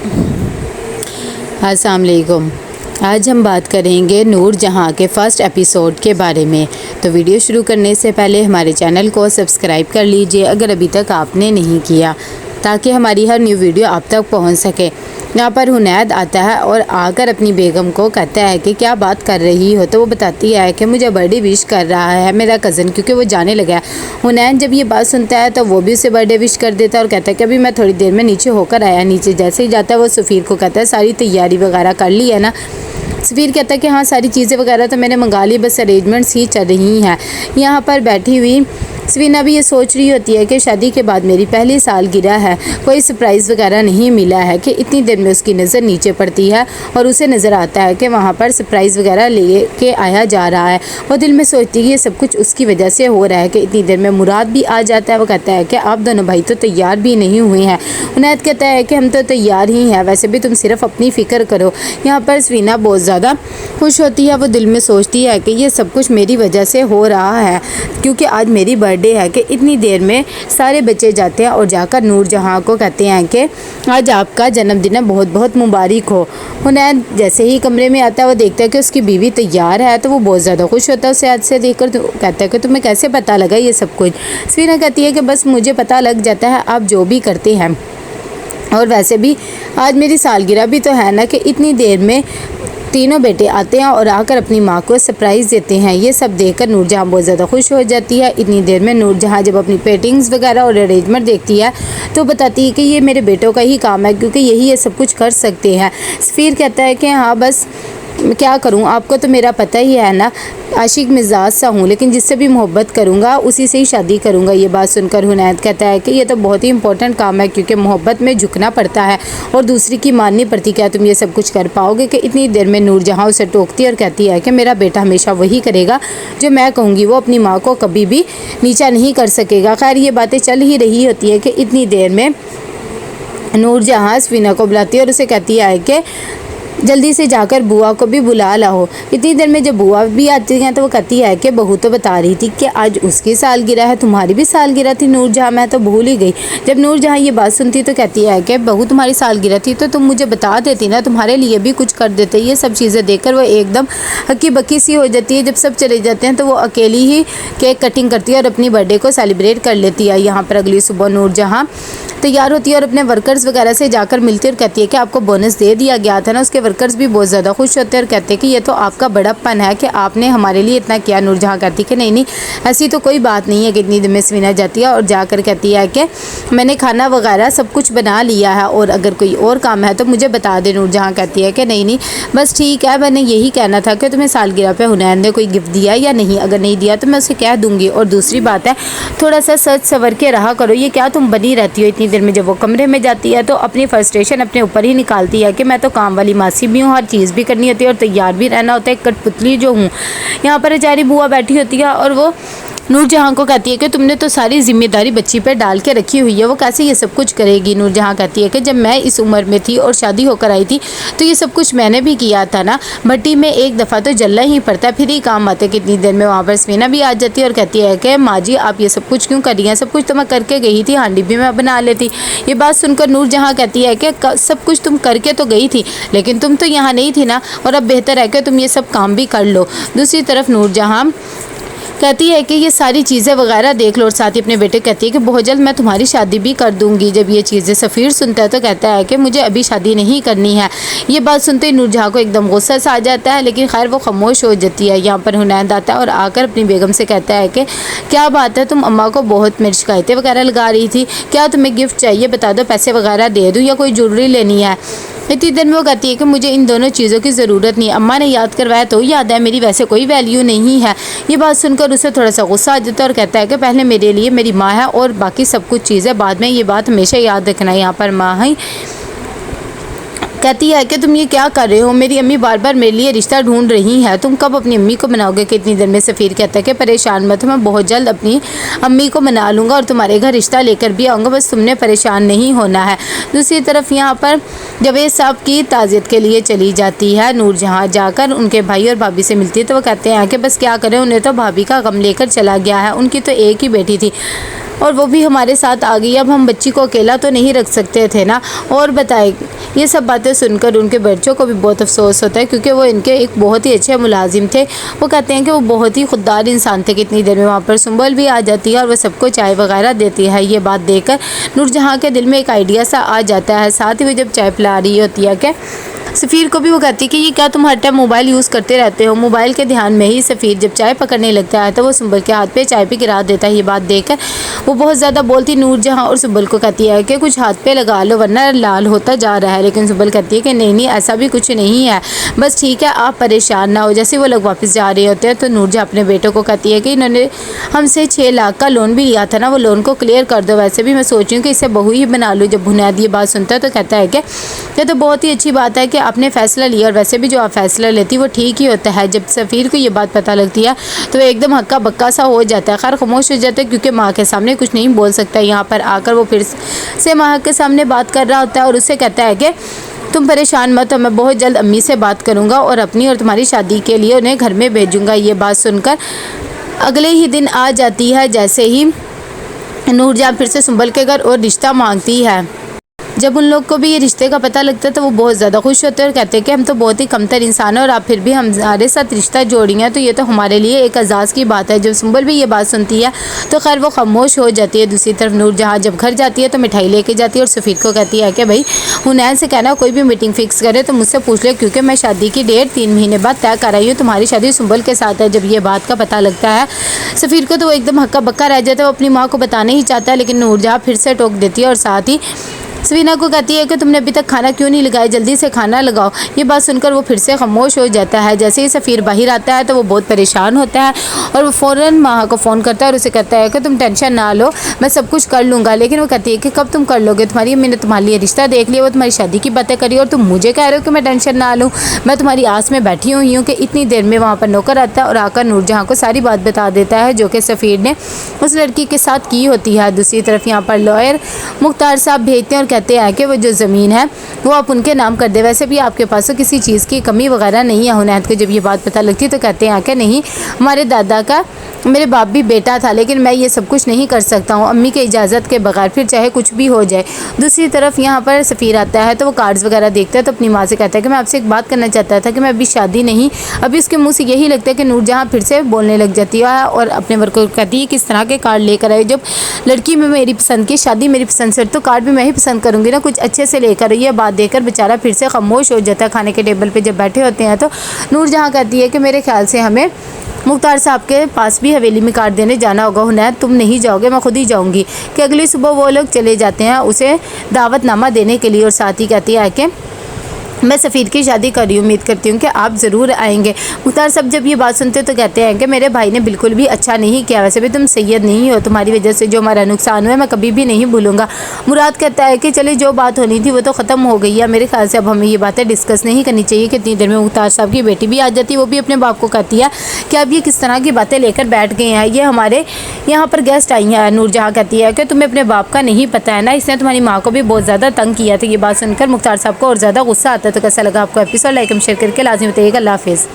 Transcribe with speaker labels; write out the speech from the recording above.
Speaker 1: अस्सलाम वालेकुम। आज हम बात करेंगे नूर जहाँ के फर्स्ट एपिसोड के बारे में। तो वीडियो शुरू करने से पहले हमारे चैनल को सब्सक्राइब कर लीजिए अगर अभी तक आपने नहीं किया, ताकि हमारी हर न्यू वीडियो आप तक पहुंच सके। यहाँ पर हुनैद आता है और आकर अपनी बेगम को कहता है कि क्या बात कर रही हो, तो वो बताती है कि मुझे बर्थडे विश कर रहा है मेरा कज़न, क्योंकि वो जाने लगा है। हुनैद जब ये बात सुनता है तो वो भी उसे बर्थडे विश कर देता है और कहता है कि अभी मैं थोड़ी देर में नीचे होकर आया। नीचे जैसे ही जाता है वो सफ़ीर को कहता है सारी तैयारी वगैरह कर ली है ना। सफ़ीर कहता है कि हाँ सारी चीज़ें वगैरह तो मैंने मंगा ली, बस अरेंजमेंट्स ही चल रही हैं। यहाँ पर बैठी हुई सवीना भी ये सोच रही होती है कि शादी के बाद मेरी पहली सालगिरह है, कोई सरप्राइज़ वगैरह नहीं मिला है कि इतनी देर में उसकी नज़र नीचे पड़ती है और उसे नज़र आता है कि वहाँ पर सरप्राइज़ वगैरह ले के आया जा रहा है। वो दिल में सोचती है ये सब कुछ उसकी वजह से हो रहा है कि इतनी देर में मुराद भी आ जाता है। वो कहता है कि आप दोनों भाई तो तैयार भी नहीं हुए हैं। हुनैद कहता है कि हम तो तैयार ही हैं, वैसे भी तुम सिर्फ अपनी फ़िक्र करो। यहाँ पर सवीना बहुत ज़्यादा खुश होती है। वो दिल में सोचती है कि ये सब कुछ मेरी वजह से हो रहा है, क्योंकि आज मेरी बर्थडे है कि इतनी देर में सारे बच्चे जाते हैं और जाकर नूर जहाँ को कहते हैं कि आज आपका जन्मदिन है, बहुत बहुत मुबारक हो। हुनैद जैसे ही कमरे में आता है वो देखता है कि उसकी बीवी तैयार है, तो वो बहुत ज़्यादा खुश होता है उसे आज से देखकर। तो कहता है कि तुम्हें कैसे पता लगा ये सब कुछ। सवीना कहती है कि बस मुझे पता लग जाता है आप जो भी करते हैं, और वैसे भी आज मेरी सालगिरह भी तो है ना कि इतनी देर में तीनों बेटे आते हैं और आकर अपनी माँ को सरप्राइज़ देते हैं। ये सब देखकर नूरजहाँ बहुत ज़्यादा खुश हो जाती है। इतनी देर में नूरजहाँ जब अपनी पेंटिंग्स वगैरह और अरेंजमेंट देखती है तो बताती है कि ये मेरे बेटों का ही काम है, क्योंकि यही ये सब कुछ कर सकते हैं। सफ़ीर कहता है कि हाँ बस क्या करूं, आपको तो मेरा पता ही है ना, आशिक मिजाज सा हूं, लेकिन जिससे भी मोहब्बत करूंगा उसी से ही शादी करूंगा। ये बात सुनकर हुनैद कहता है कि ये तो बहुत ही इंपॉर्टेंट काम है, क्योंकि मोहब्बत में झुकना पड़ता है और दूसरी की माननी पड़ती। क्या तुम ये सब कुछ कर पाओगे? कि इतनी देर में नूरजहाँ उसे टोकती है और कहती है कि मेरा बेटा हमेशा वही करेगा जो मैं कहूँगी, वो अपनी माँ को कभी भी नीचा नहीं कर सकेगा। खैर ये बातें चल ही रही होती है कि इतनी देर में नूरजहाँ सवीना को बुलाती है और उसे कहती है कि जल्दी से जाकर बुआ को भी बुला लाओ। इतनी देर में जब बुआ भी आती हैं तो वो कहती है कि बहू तो बता रही थी कि आज उसकी सालगिरह है, तुम्हारी भी सालगिरह थी नूरजहाँ, मैं तो भूल ही गई। जब नूरजहाँ ये बात सुनती तो कहती है कि बहू तुम्हारी सालगिरह थी तो तुम मुझे बता देती ना, तुम्हारे लिए भी कुछ कर देते। ये सब चीज़ें देखकर वो एकदम हक्की बक्की सी हो जाती है। जब सब चले जाते हैं तो वो अकेली ही केक कटिंग करती है और अपनी बर्थडे को सेलिब्रेट कर लेती है। यहाँ पर अगली सुबह नूरजहाँ तैयार होती है और अपने वर्कर्स वगैरह से जाकर मिलती है और कहती है कि आपको बोनस दे दिया गया था ना। उसके वर्कर्स भी बहुत ज़्यादा खुश होते हैं और कहते हैं कि ये तो आपका बड़प्पन है कि आपने हमारे लिए इतना किया। नूरजहाँ कहती है कि नहीं नहीं ऐसी तो कोई बात नहीं है। कि इतनी देर में सवीना जाती है और जाकर कहती है कि मैंने खाना वगैरह सब कुछ बना लिया है और अगर कोई और काम है तो मुझे बता दे। नूरजहाँ कहती है कि नहीं नहीं बस ठीक है, मैंने यही कहना था कि तुम्हें सालगिरह पे हुनैद ने कोई गिफ्ट दिया या नहीं, अगर नहीं दिया तो मैं उसे कह दूँगी। और दूसरी बात है थोड़ा सा सच सवर के रहा करो, ये क्या तुम बनी रहती हो। इतनी देर में जब वो कमरे में जाती है तो अपनी फ्रस्ट्रेशन अपने ऊपर ही निकालती है कि मैं तो काम वाली मासी भी हूँ, हर चीज़ भी करनी होती है और तैयार भी रहना होता है, कठपुतली जो हूँ। यहाँ पर बेचारी बुआ बैठी होती है और वो नूरजहाँ को कहती है कि तुमने तो सारी जिम्मेदारी बच्ची पर डाल के रखी हुई है, वो कैसे ये सब कुछ करेगी। नूरजहाँ कहती है कि जब मैं इस उम्र में थी और शादी होकर आई थी तो ये सब कुछ मैंने भी किया था ना, भट्टी में एक दफ़ा तो जलना ही पड़ता है, फिर ही काम आते। कितनी देर में वहाँ पर सवीना भी आ जाती है और कहती है कि माँ जी आप ये सब कुछ क्यों कर रही हैं, सब कुछ तो मैं करके गई थी, हांडी भी मैं बना लेती। ये बात सुनकर नूरजहाँ कहती है कि सब कुछ तुम करके तो गई थी लेकिन तुम तो यहाँ नहीं थी ना, और अब बेहतर है कि तुम ये सब काम भी कर लो। दूसरी तरफ नूरजहाँ कहती है कि ये सारी चीज़ें वगैरह देख लो और साथ ही अपने बेटे कहती है कि बहुत जल्द मैं तुम्हारी शादी भी कर दूंगी। जब ये चीज़ें सफ़ीर सुनता है तो कहता है कि मुझे अभी शादी नहीं करनी है। ये बात सुनते ही नूरजहाँ को एकदम गुस्सा सा आ जाता है, लेकिन खैर वो खामोश हो जाती है। यहाँ पर हुनैद आता है और आकर अपनी बेगम से कहता है कि क्या बात है, तुम अम्मा को बहुत मेरी शिकायतें वगैरह लगा रही थी, क्या तुम्हें गिफ्ट चाहिए बता दो, पैसे वगैरह दे दूँ या कोई ज्वेलरी लेनी है। इतनी देर में वो कहती है कि मुझे इन दोनों चीज़ों की ज़रूरत नहीं है, अम्मा ने याद करवाया तो याद है, मेरी वैसे कोई वैल्यू नहीं है। ये बात सुनकर उसे थोड़ा सा गुस्सा आ जाता है और कहता है कि पहले मेरे लिए मेरी माँ है और बाकी सब कुछ चीज़ें बाद में, ये बात हमेशा याद रखना। यहाँ पर माँ ही कहती है कि तुम ये क्या कर रहे हो, मेरी अम्मी बार बार मेरे लिए रिश्ता ढूंढ रही हैं, तुम कब अपनी अम्मी को मनाओगे। कितनी देर में सफ़ीर कहता है कि परेशान मत, मैं बहुत जल्द अपनी अम्मी को मना लूँगा और तुम्हारे घर रिश्ता लेकर भी आऊँगा, बस तुमने परेशान नहीं होना है। दूसरी तरफ यहाँ पर जावेद साहब की ताज़ियत के लिए चली जाती है नूरजहाँ, जाकर उनके भाई और भाभी से मिलती है तो वो कहते हैं कि बस क्या करें, उन्हें तो भाभी का गम लेकर चला गया है, उनकी तो एक ही बेटी थी और वो भी हमारे साथ आ गई, अब हम बच्ची को अकेला तो नहीं रख सकते थे ना। और बताए ये सब बातें सुनकर उनके बच्चों को भी बहुत अफसोस होता है, क्योंकि वो इनके एक बहुत ही अच्छे मुलाजिम थे। वो कहते हैं कि वो बहुत ही खुददार इंसान थे। कितनी देर में वहाँ पर सुंबल भी आ जाती है और वह सबको चाय वगैरह देती है। ये बात देखकर नूरजहाँ के दिल में एक आइडिया सा आ जाता है। साथ ही वो जब चाय पिला रही होती है कि सफ़ीर को भी वो कहती है कि ये क्या तुम हर टाइम मोबाइल यूज़ करते रहते हो। मोबाइल के ध्यान में ही सफ़ीर जब चाय पकड़ने लगता है तो वो सुंबल के हाथ पे चाय भी गिरा देता है। ये बात देखकर वो बहुत ज़्यादा बोलती नूरजहाँ और सुंबल को कहती है कि कुछ हाथ पे लगा लो वरना लाल होता जा रहा है। लेकिन सुंबल कहती है कि नहीं ऐसा भी कुछ नहीं है, बस ठीक है आप परेशान ना हो। जैसे वो लोग वापस जा रहे होते हैं तो नूरजहाँ अपने बेटों को कहती है कि इन्होंने हमसे 6 लाख का लोन भी लिया था ना, वो लोन को क्लियर कर दो। वैसे भी मैं सोच रही हूँ कि इसे बहू ही बना लूँ। जब बुनियाद ये बात सुनता है तो कहता है कि ये तो बहुत ही अच्छी बात है कि आपने फ़ैसला लिया, और वैसे भी जो आप फ़ैसला लेती वो ठीक ही होता है। जब सफ़ीर को ये बात पता लगती है तो एकदम हक्का बक्का सा हो जाता है। खैर खामोश हो जाता है क्योंकि माँ के सामने कुछ नहीं बोल सकता। यहाँ पर आकर वो फिर से माँ के सामने बात कर रहा होता है और उससे कहता है कि तुम परेशान मत हो, मैं बहुत जल्द अम्मी से बात करूँगा और अपनी और तुम्हारी शादी के लिए उन्हें घर में भेजूँगा। ये बात सुनकर अगले ही दिन आ जाती है जैसे ही नूरजहाँ फिर से सुंबल के घर और रिश्ता मांगती है। जब उन लोग को भी ये रिश्ते का पता लगता है तो वो बहुत ज़्यादा खुश होते हैं और कहते हैं कि हम तो बहुत ही कमतर इंसान हैं और आप फिर भी हमारे साथ रिश्ता जोड़ी हैं, तो ये तो हमारे लिए एक एजाज़ की बात है। जब सुंबल भी ये बात सुनती है तो खैर वो खामोश हो जाती है। दूसरी तरफ नूरजहाँ जब घर जाती है तो मिठाई लेके जाती है और सफ़ीर को कहती है कि भाई हुनैन से कहना कोई भी मीटिंग फ़िक्स करे तो मुझसे पूछ ले, क्योंकि मैं शादी की डेट 3 महीने बाद तय कर रही हूँ। तुम्हारी शादी सुंबल के साथ है। जब ये बात का पता लगता है सफ़ीर को तो वो एकदम हक्का बक्का रह जाता है। वो अपनी माँ को बताना ही चाहता है लेकिन नूरजहाँ फिर से टोक देती है और साथ ही सवीना को कहती है कि तुमने अभी तक खाना क्यों नहीं लगाया, जल्दी से खाना लगाओ। ये बात सुनकर वो फिर से खामोश हो जाता है। जैसे ही सफ़ीर बाहर आता है तो वो बहुत परेशान होता है और वो फ़ौरन माँ को फ़ोन करता है और उसे कहता है कि तुम टेंशन ना लो, मैं सब कुछ कर लूँगा। लेकिन वो कहती है कि कब तुम कर लोगे, तुम्हारी अम्मी ने तुम्हारे लिए रिश्ता देख लिया, वो तुम्हारी शादी की बातें करी और तुम मुझे कह रहे हो कि मैं टेंशन ना लूँ। मैं तुम्हारी आस में बैठी हुई हूँ कि इतनी देर में वहाँ पर नौकर आता है और आकर नूरजहाँ को सारी बात बता देता है जो कि सफ़ीर ने उस लड़की के साथ की होती है। दूसरी तरफ यहाँ पर लॉयर मुख्तार साहब भेजते हैं और कहते हैं कि वो जो ज़मीन है वो आप उनके नाम कर दे, वैसे भी आपके पास तो किसी चीज़ की कमी वगैरह नहीं है। हुनैत को जब ये बात पता लगती है तो कहते हैं कि नहीं, हमारे दादा का मेरे बाप भी बेटा था लेकिन मैं ये सब कुछ नहीं कर सकता हूँ अम्मी के इजाज़त के बगैर, फिर चाहे कुछ भी हो जाए। दूसरी तरफ यहाँ पर सफ़ीर आता है तो वो कार्ड्स वगैरह देखता है तो अपनी माँ से कहता है कि मैं आपसे एक बात करना चाहता था कि मैं अभी शादी नहीं। अभी उसके मुँह से यही लगता है कि नूरजहाँ फिर से बोलने लग जाती है और अपने वर्क को कहती है किस तरह के कार्ड लेकर आए, जब लड़की में मेरी पसंद की, शादी मेरी पसंद से, तो कार्ड भी मैं ही पसंद करूँगी ना, कुछ अच्छे से लेकर। ये बात देखकर बेचारा फिर से खामोश हो जाता है। खाने के टेबल पे जब बैठे होते हैं तो नूरजहाँ कहती है कि मेरे ख्याल से हमें मुख्तार साहब के पास भी हवेली में कार्ड देने जाना होगा। हुनैत तुम नहीं जाओगे, मैं खुद ही जाऊंगी। कि अगली सुबह वो लोग चले जाते हैं उसे दावतनामा देने के लिए और साथ ही कहती है कि मैं सफ़ीर की शादी कर रही हूँ, उम्मीद करती हूँ कि आप ज़रूर आएंगे। मुख्तार साहब जब ये बात सुनते तो कहते हैं कि मेरे भाई ने बिल्कुल भी अच्छा नहीं किया, वैसे भी तुम सैयद नहीं हो, तुम्हारी वजह से जो हमारा नुकसान हुआ मैं कभी भी नहीं भूलूंगा। मुराद कहता है कि चले जो बात होनी थी वो तो ख़त्म हो गई है, मेरे ख्याल से अब हमें ये बातें डिस्कस नहीं करनी चाहिए। कितनी देर में मुख्तार साहब की बेटी भी आ जाती है, वो भी अपने बाप को कहती है कि अब ये किस तरह की बातें लेकर बैठ गए हैं, ये हमारे यहाँ पर गेस्ट आई हैं। नूरजहाँ कहती है कि तुम्हें अपने बाप का नहीं पता है ना, इसने तुम्हारी माँ को भी बहुत ज़्यादा तंग किया था। ये बात सुनकर मुख्तार साहब को और ज़्यादा गुस्सा आता है। तो कैसा लगा आपको एपिसोड, लाइक एंड शेयर करके लाजमी बताइएगा। अल्लाह हाफिज़।